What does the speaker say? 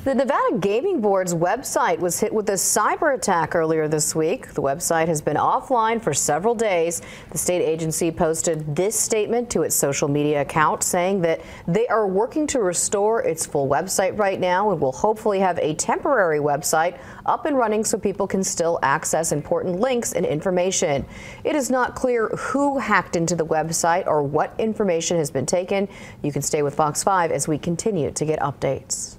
The Nevada Gaming Board's website was hit with a cyber attack earlier this week. The website has been offline for several days. The state agency posted this statement to its social media account saying that they are working to restore its full website right now and will hopefully have a temporary website up and running so people can still access important links and information. It is not clear who hacked into the website or what information has been taken. You can stay with Fox 5 as we continue to get updates.